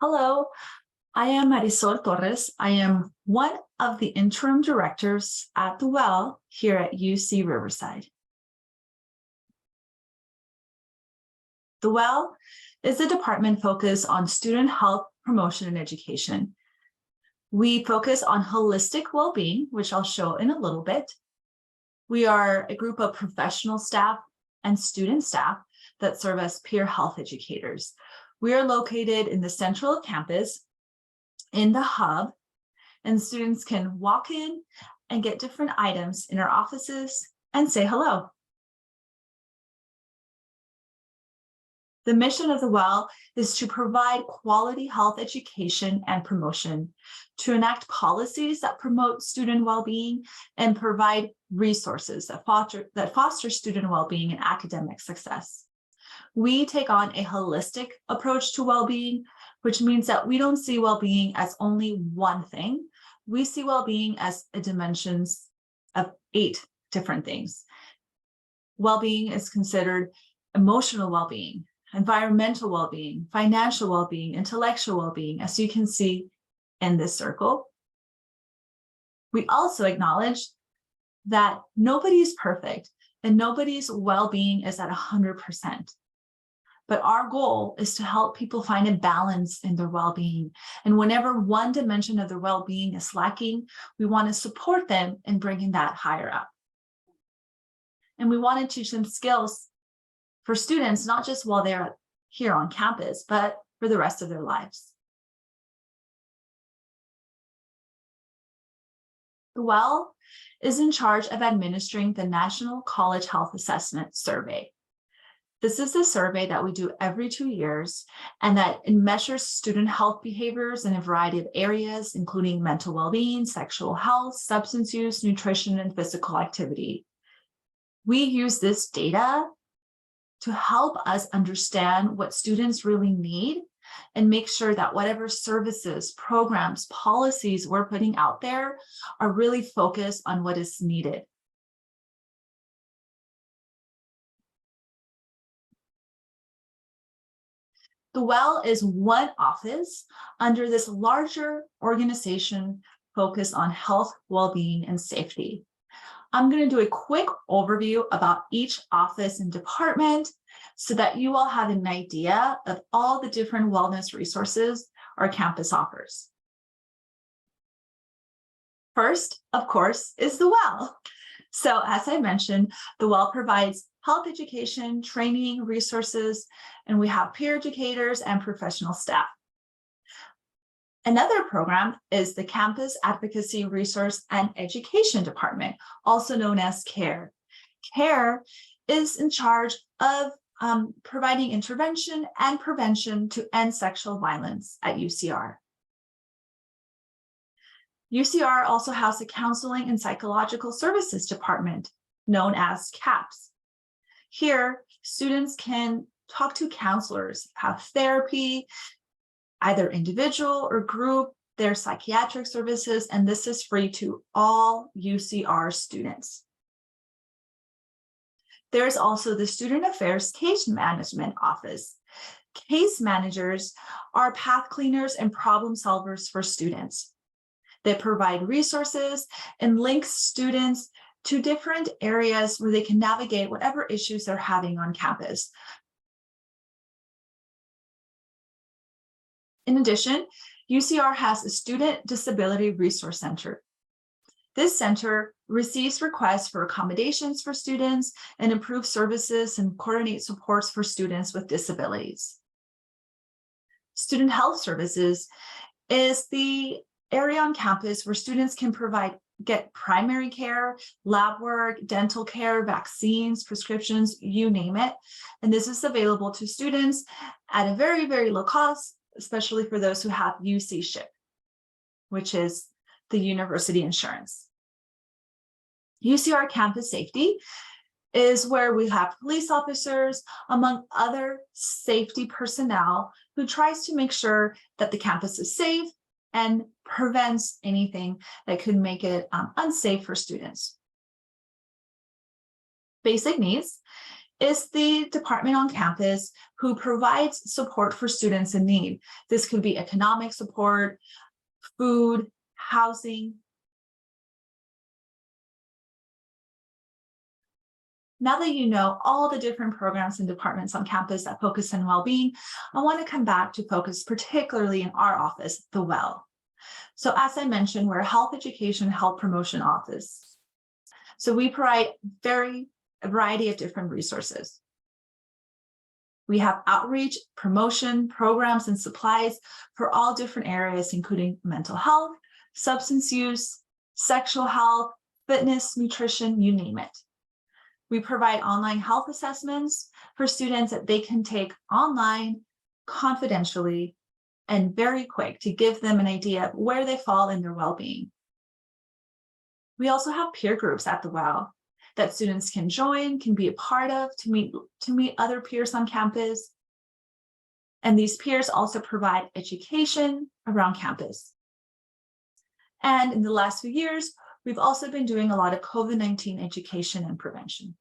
Hello, I am Marisol Torres. I am one of the interim directors at the Well here at UC Riverside. The Well is a department focused on student health, promotion, and education. We focus on holistic well-being, which I'll show in a little bit. We are a group of professional staff and student staff that serve as peer health educators. We are located in the central campus in the hub, and students can walk in and get different items in our offices and say hello. The mission of the Well is to provide quality health education and promotion, to enact policies that promote student well-being, and provide resources that foster student well-being and academic success. We take on a holistic approach to well-being, which means that we don't see well-being as only one thing. We see well-being as a dimensions of 8 different things. Well-being is considered emotional well-being, environmental well-being, financial well-being, intellectual well-being, as you can see in this circle. We also acknowledge that nobody is perfect and nobody's well-being is at 100%. But our goal is to help people find a balance in their well-being. And whenever one dimension of their well-being is lacking, we want to support them in bringing that higher up. And we want to teach them skills for students, not just while they're here on campus, but for the rest of their lives. The Well is in charge of administering the National College Health Assessment Survey. This is a survey that we do every 2 years, and that it measures student health behaviors in a variety of areas, including mental well-being, sexual health, substance use, nutrition, and physical activity. We use this data to help us understand what students really need and make sure that whatever services, programs, policies we're putting out there are really focused on what is needed. The Well is one office under this larger organization focused on health, well-being, and safety. I'm going to do a quick overview about each office and department so that you all have an idea of all the different wellness resources our campus offers. First, of course, is the Well. So as I mentioned, the Well provides health education, training, resources, and we have peer educators and professional staff. Another program is the Campus Advocacy Resource and Education Department, also known as CARE. CARE is in charge of providing intervention and prevention to end sexual violence at UCR. UCR also has a Counseling and Psychological Services Department, known as CAPS. Here, students can talk to counselors, have therapy, either individual or group, their psychiatric services, and this is free to all UCR students. There's also the Student Affairs Case Management Office. Case managers are path cleaners and problem solvers for students. They provide resources and link students to different areas where they can navigate whatever issues they're having on campus. In addition, UCR has a Student Disability Resource Center. This center receives requests for accommodations for students and improves services and coordinates supports for students with disabilities. Student Health Services is the area on campus where students can get primary care, lab work, dental care, vaccines, prescriptions, you name it. And this is available to students at a very, very low cost, especially for those who have UC SHIP, which is the university insurance. UCR Campus Safety is where we have police officers, among other safety personnel, who tries to make sure that the campus is safe and prevents anything that could make it unsafe for students. Basic needs is the department on campus who provides support for students in need. This could be economic support, food, housing. Now that you know all the different programs and departments on campus that focus on well-being, I want to come back to focus particularly in our office, the WELL. So as I mentioned, we're a health education, health promotion office. So we provide a variety of different resources. We have outreach, promotion, programs, and supplies for all different areas, including mental health, substance use, sexual health, fitness, nutrition, you name it. We provide online health assessments for students that they can take online, confidentially, and very quick to give them an idea of where they fall in their well-being. We also have peer groups at the WELL that students can join, can be a part of to meet other peers on campus. And these peers also provide education around campus. And in the last few years, we've also been doing a lot of COVID-19 education and prevention.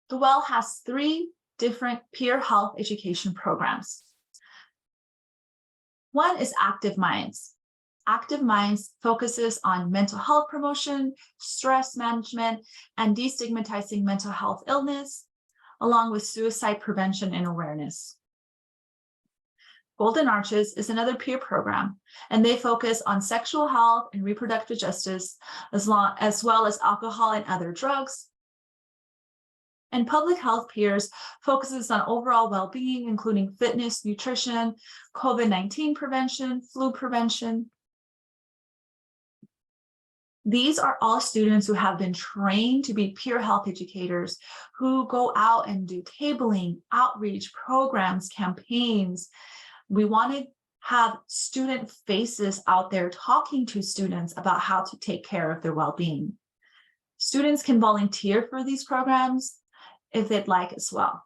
The WELL has 3 different peer health education programs. One is Active Minds. Active Minds focuses on mental health promotion, stress management, and destigmatizing mental health illness, along with suicide prevention and awareness. Golden Arches is another peer program, and they focus on sexual health and reproductive justice, as well as alcohol and other drugs. And Public Health Peers focuses on overall well-being, including fitness, nutrition, COVID-19 prevention, flu prevention. These are all students who have been trained to be peer health educators, who go out and do tabling, outreach, programs, campaigns. We want to have student faces out there talking to students about how to take care of their well-being. Students can volunteer for these programs if they'd like as well.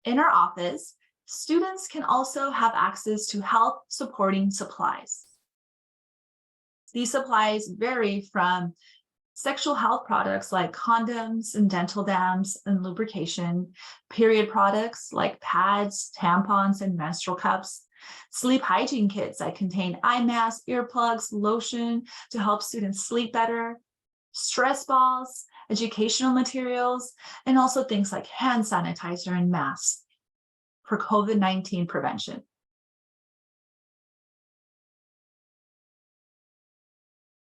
In our office, students can also have access to health supporting supplies. These supplies vary from sexual health products like condoms and dental dams and lubrication, period products like pads, tampons, and menstrual cups, sleep hygiene kits that contain eye masks, earplugs, lotion to help students sleep better, stress balls, educational materials, and also things like hand sanitizer and masks for COVID-19 prevention.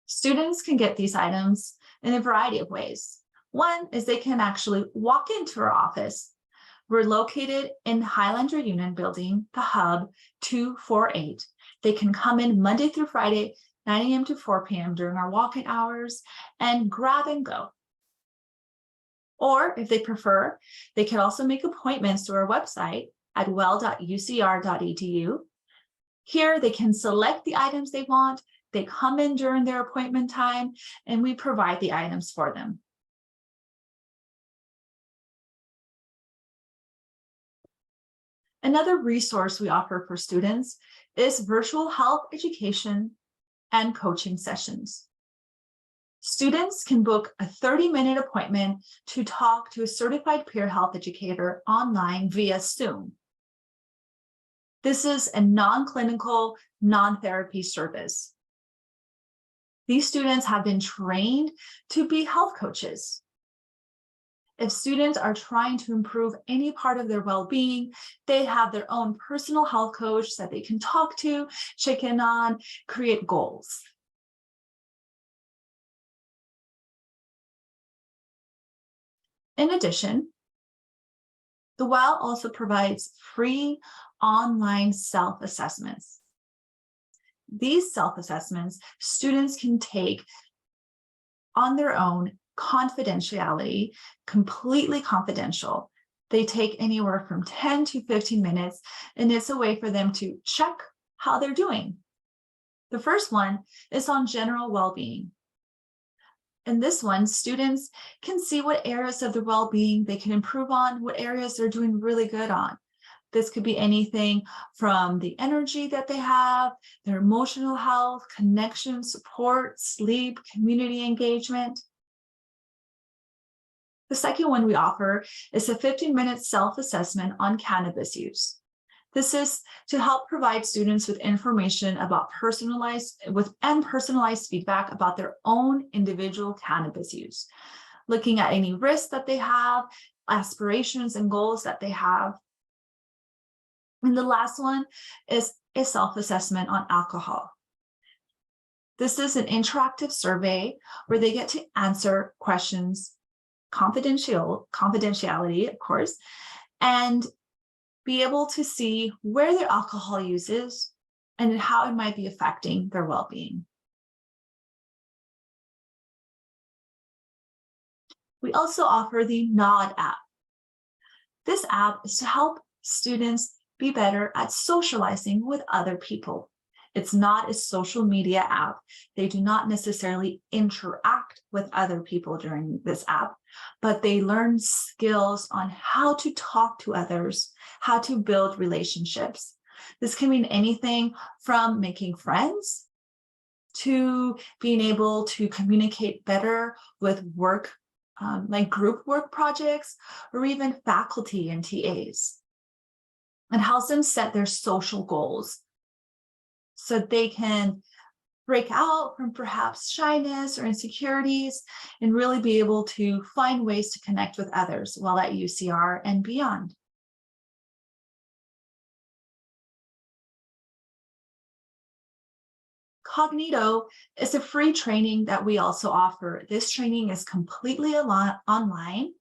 Students can get these items in a variety of ways. One is they can actually walk into our office. We're located in Highlander Union Building, the Hub 248. They can come in Monday through Friday, 9 a.m. to 4 p.m. during our walk-in hours and grab and go. Or if they prefer, they can also make appointments through our website at well.ucr.edu. Here they can select the items they want. They come in during their appointment time, and we provide the items for them. Another resource we offer for students is virtual health education and coaching sessions. Students can book a 30-minute appointment to talk to a certified peer health educator online via Zoom. This is a non-clinical, non-therapy service. These students have been trained to be health coaches. If students are trying to improve any part of their well-being, they have their own personal health coach that they can talk to, check in on, create goals. In addition, the WELL also provides free online self-assessments. These self-assessments students can take on their own, confidentiality, completely confidential. They take anywhere from 10 to 15 minutes, and it's a way for them to check how they're doing. The first one is on general well-being. In this one, students can see what areas of their well-being they can improve on, what areas they're doing really good on. This could be anything from the energy that they have, their emotional health, connection, support, sleep, community engagement. The second one we offer is a 15-minute self-assessment on cannabis use. This is to help provide students with information about personalized feedback about their own individual cannabis use, looking at any risks that they have, aspirations and goals that they have. And the last one is a self-assessment on alcohol. This is an interactive survey where they get to answer questions, confidentiality, of course, and be able to see where their alcohol use is and how it might be affecting their well-being. We also offer the Nod app. This app is to help students be better at socializing with other people. It's not a social media app. They do not necessarily interact with other people during this app, but they learn skills on how to talk to others, how to build relationships. This can mean anything from making friends to being able to communicate better with work, like group work projects, or even faculty and TAs. It helps them set their social goals so they can break out from perhaps shyness or insecurities and really be able to find ways to connect with others while at UCR and beyond. Cognito is a free training that we also offer. This training is completely online.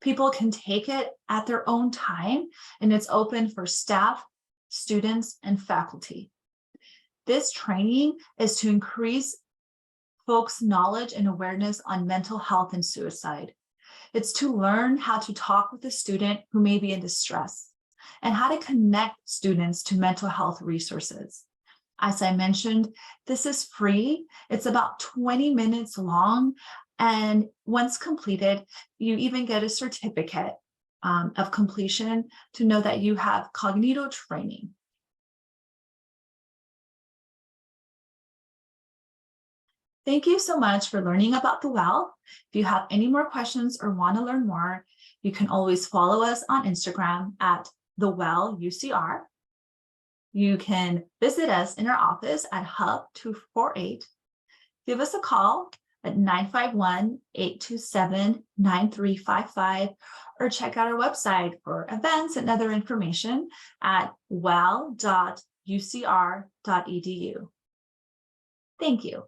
People can take it at their own time, and it's open for staff, students, and faculty. This training is to increase folks' knowledge and awareness on mental health and suicide. It's to learn how to talk with a student who may be in distress and how to connect students to mental health resources. As I mentioned, this is free. It's about 20 minutes long. And once completed, you even get a certificate of completion to know that you have Cognito training. Thank you so much for learning about the Well. If you have any more questions or want to learn more, you can always follow us on Instagram at the well.ucr. You can visit us in our office at Hub 248. Give us a call at 951-827-9355, or check out our website for events and other information at well.ucr.edu. Thank you.